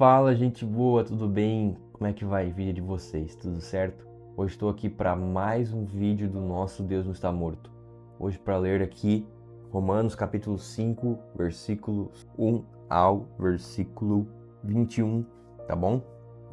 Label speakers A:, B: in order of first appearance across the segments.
A: Fala, gente boa, tudo bem? Como é que vai a vida de vocês? Tudo certo? Hoje estou aqui para mais um vídeo do nosso Deus não está morto. Hoje para ler aqui Romanos capítulo 5, versículos 1 ao versículo 21, tá bom?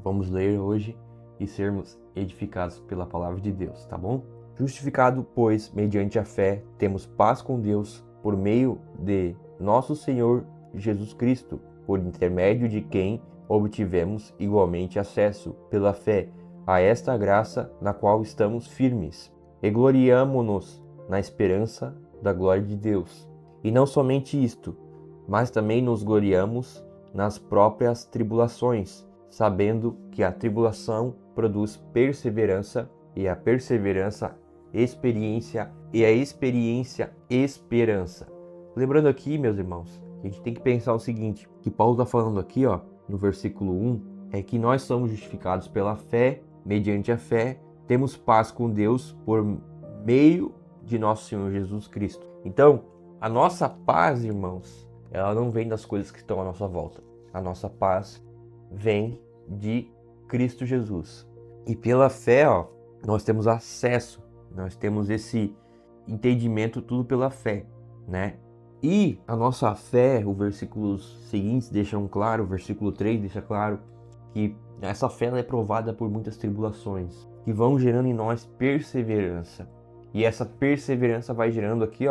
A: Vamos ler hoje e sermos edificados pela palavra de Deus, tá bom? Justificado, pois, mediante a fé, temos paz com Deus por meio de nosso Senhor Jesus Cristo, por intermédio de quem obtivemos igualmente acesso, pela fé, a esta graça na qual estamos firmes, e gloriamo-nos na esperança da glória de Deus. E não somente isto, mas também nos gloriamos nas próprias tribulações, sabendo que a tribulação produz perseverança, e a perseverança, experiência, e a experiência, esperança. Lembrando aqui, meus irmãos, a gente tem que pensar o seguinte, que Paulo está falando aqui, no versículo 1, é que nós somos justificados pela fé, mediante a fé, temos paz com Deus por meio de nosso Senhor Jesus Cristo. Então, a nossa paz, irmãos, ela não vem das coisas que estão à nossa volta. A nossa paz vem de Cristo Jesus. E pela fé, nós temos acesso, nós temos esse entendimento tudo pela fé, né? E a nossa fé, os versículos seguintes deixam claro, o versículo 3 deixa claro que essa fé ela é provada por muitas tribulações, que vão gerando em nós perseverança. E essa perseverança vai gerando aqui,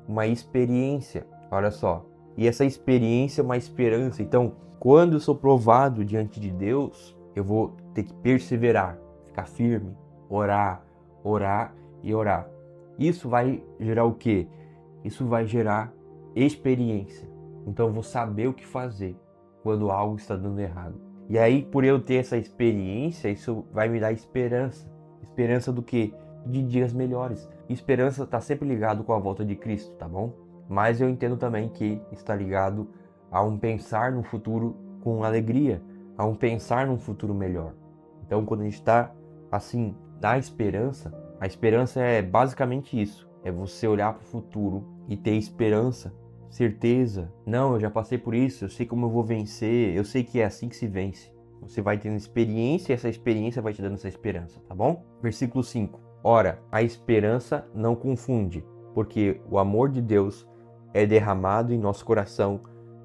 A: uma experiência, olha só. E essa experiência é uma esperança. Então, quando eu sou provado diante de Deus, eu vou ter que perseverar, ficar firme, orar, orar e orar. Isso vai gerar o quê? Isso vai gerar experiência. Então eu vou saber o que fazer quando algo está dando errado. E aí, por eu ter essa experiência, isso vai me dar esperança. Esperança do quê? De dias melhores. Esperança está sempre ligado com a volta de Cristo, tá bom? Mas eu entendo também que está ligado a um pensar no futuro com alegria, a um pensar num futuro melhor. Então, quando a gente está assim, na esperança, a esperança é basicamente isso. É você olhar para o futuro e ter esperança, certeza. Não, eu já passei por isso, eu sei como eu vou vencer, eu sei que é assim que se vence. Você vai tendo experiência e essa experiência vai te dando essa esperança, tá bom? Versículo 5. Ora, a esperança não confunde, porque o amor de Deus é derramado em nosso coração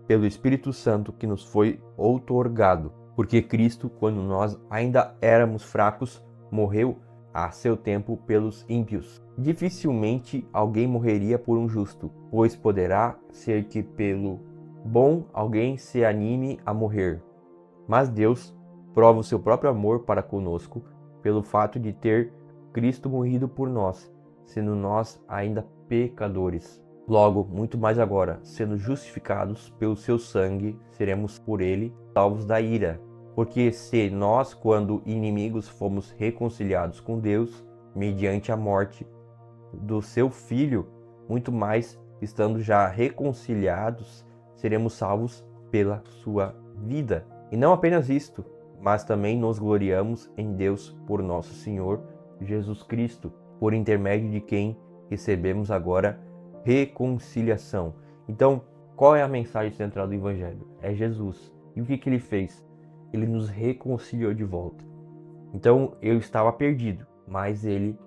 A: pelo Espírito Santo que nos foi outorgado. Porque Cristo, quando nós ainda éramos fracos, morreu a seu tempo pelos ímpios. Dificilmente alguém morreria por um justo, pois poderá ser que pelo bom alguém se anime a morrer. Mas Deus prova o seu próprio amor para conosco pelo fato de ter Cristo morrido por nós, sendo nós ainda pecadores. Logo, muito mais agora, sendo justificados pelo seu sangue, seremos por ele salvos da ira. Porque se nós, quando inimigos, fomos reconciliados com Deus, mediante a morte do seu Filho, muito mais, estando já reconciliados, seremos salvos pela sua vida. E não apenas isto, mas também nos gloriamos em Deus por nosso Senhor Jesus Cristo, por intermédio de quem recebemos agora reconciliação. Então, qual é a mensagem central do Evangelho? É Jesus. E o que ele fez? Ele nos reconciliou de volta. Então eu estava perdido, mas ele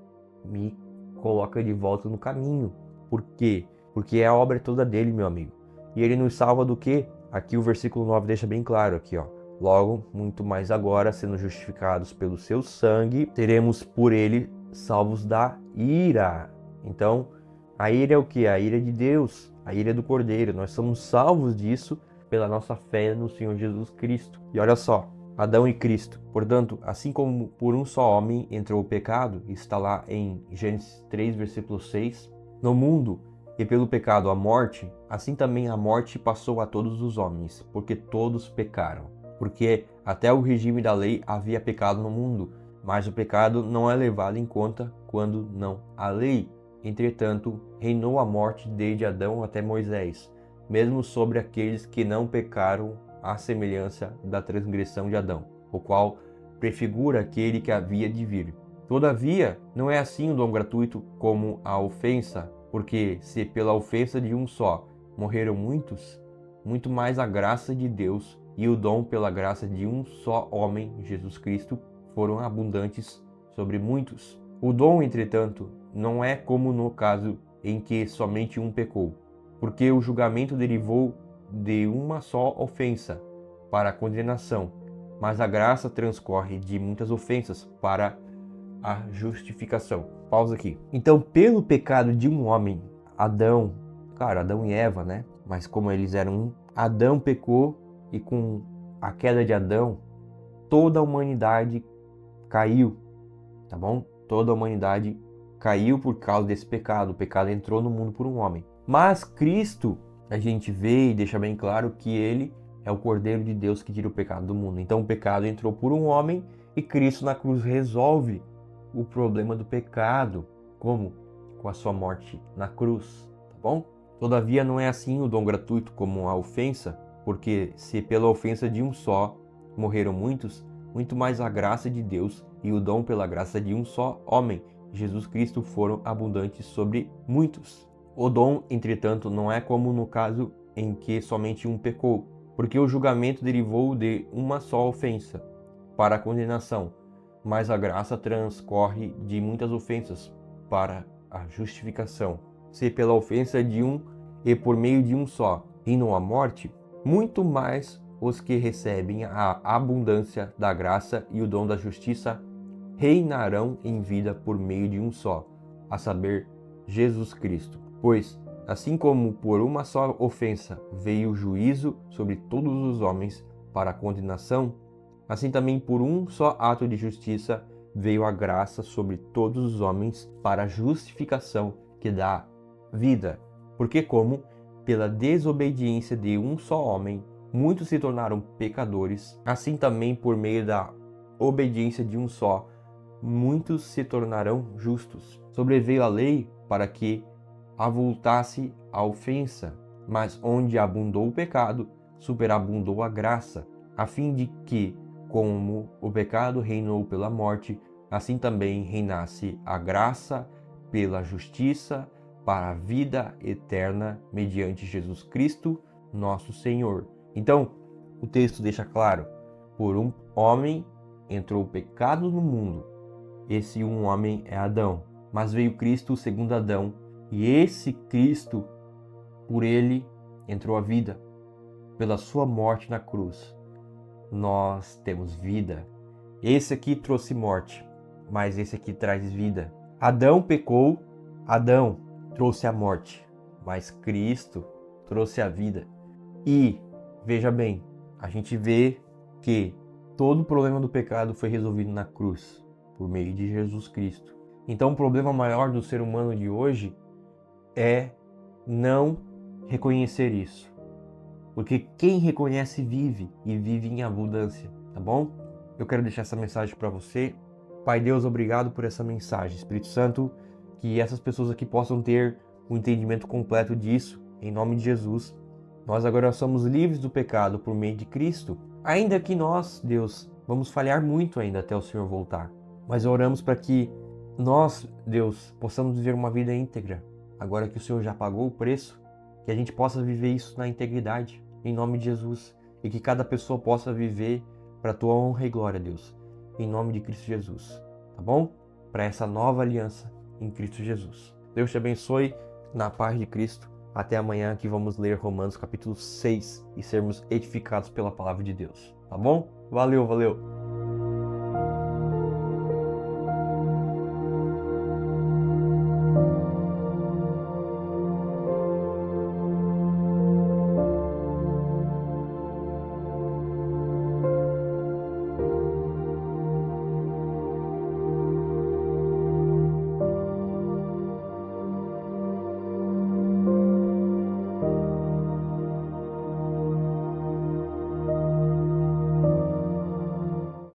A: me coloca de volta no caminho. Por quê? Porque a obra é toda dele, meu amigo. E ele nos salva do quê? Aqui o versículo 9 deixa bem claro aqui, Logo, muito mais agora, sendo justificados pelo seu sangue, teremos por ele salvos da ira. Então, a ira é o quê? A ira de Deus, a ira do Cordeiro. Nós somos salvos disso pela nossa fé no Senhor Jesus Cristo. E olha só, Adão e Cristo. Portanto, assim como por um só homem entrou o pecado, está lá em Gênesis 3, versículo 6, no mundo e pelo pecado a morte, assim também a morte passou a todos os homens, porque todos pecaram. Porque até o regime da lei havia pecado no mundo, mas o pecado não é levado em conta quando não há lei. Entretanto, reinou a morte desde Adão até Moisés, mesmo sobre aqueles que não pecaram à semelhança da transgressão de Adão, o qual prefigura aquele que havia de vir. Todavia, não é assim o dom gratuito como a ofensa, porque se pela ofensa de um só morreram muitos, muito mais a graça de Deus e o dom pela graça de um só homem, Jesus Cristo, foram abundantes sobre muitos. O dom, entretanto, não é como no caso em que somente um pecou, porque o julgamento derivou de uma só ofensa para a condenação, mas a graça transcorre de muitas ofensas para a justificação. Pausa aqui. Então, pelo pecado de um homem, Adão, claro, Adão e Eva, né? Mas como eles eram um, Adão pecou e com a queda de Adão, toda a humanidade caiu, tá bom? Toda a humanidade caiu por causa desse pecado. O pecado entrou no mundo por um homem. Mas Cristo, a gente vê e deixa bem claro que ele é o Cordeiro de Deus que tira o pecado do mundo. Então o pecado entrou por um homem e Cristo na cruz resolve o problema do pecado. Como? Com a sua morte na cruz, tá bom? Todavia não é assim o dom gratuito como a ofensa, porque se pela ofensa de um só morreram muitos, muito mais a graça de Deus e o dom pela graça de um só homem, Jesus Cristo, foram abundantes sobre muitos. O dom, entretanto, não é como no caso em que somente um pecou, porque o julgamento derivou de uma só ofensa para a condenação, mas a graça transcorre de muitas ofensas para a justificação. Se pela ofensa de um e por meio de um só reinam a morte, muito mais os que recebem a abundância da graça e o dom da justiça reinarão em vida por meio de um só, a saber, Jesus Cristo. Pois, assim como por uma só ofensa veio o juízo sobre todos os homens para a condenação, assim também por um só ato de justiça veio a graça sobre todos os homens para a justificação que dá vida. Porque como, pela desobediência de um só homem, muitos se tornaram pecadores, assim também por meio da obediência de um só, muitos se tornarão justos. Sobreveio a lei para que avultasse a ofensa, mas onde abundou o pecado, superabundou a graça, a fim de que, como o pecado reinou pela morte, assim também reinasse a graça pela justiça para a vida eterna mediante Jesus Cristo, nosso Senhor. Então, o texto deixa claro, por um homem entrou o pecado no mundo. Esse um homem é Adão, mas veio Cristo, segundo Adão, e esse Cristo, por ele, entrou a vida, pela sua morte na cruz. Nós temos vida. Esse aqui trouxe morte, mas esse aqui traz vida. Adão pecou, Adão trouxe a morte, mas Cristo trouxe a vida. E, veja bem, a gente vê que todo o problema do pecado foi resolvido na cruz, por meio de Jesus Cristo. Então o problema maior do ser humano de hoje é não reconhecer isso. Porque quem reconhece vive, e vive em abundância, tá bom? Eu quero deixar essa mensagem para você. Pai Deus, obrigado por essa mensagem. Espírito Santo, que essas pessoas aqui possam ter um entendimento completo disso, em nome de Jesus. Nós agora somos livres do pecado por meio de Cristo. Ainda que nós, Deus, vamos falhar muito ainda até o Senhor voltar. Mas oramos para que nós, Deus, possamos viver uma vida íntegra. Agora que o Senhor já pagou o preço, que a gente possa viver isso na integridade, em nome de Jesus. E que cada pessoa possa viver para a tua honra e glória, Deus. Em nome de Cristo Jesus. Tá bom? Para essa nova aliança em Cristo Jesus. Deus te abençoe na paz de Cristo. Até amanhã que vamos ler Romanos capítulo 6 e sermos edificados pela palavra de Deus. Tá bom? Valeu, valeu!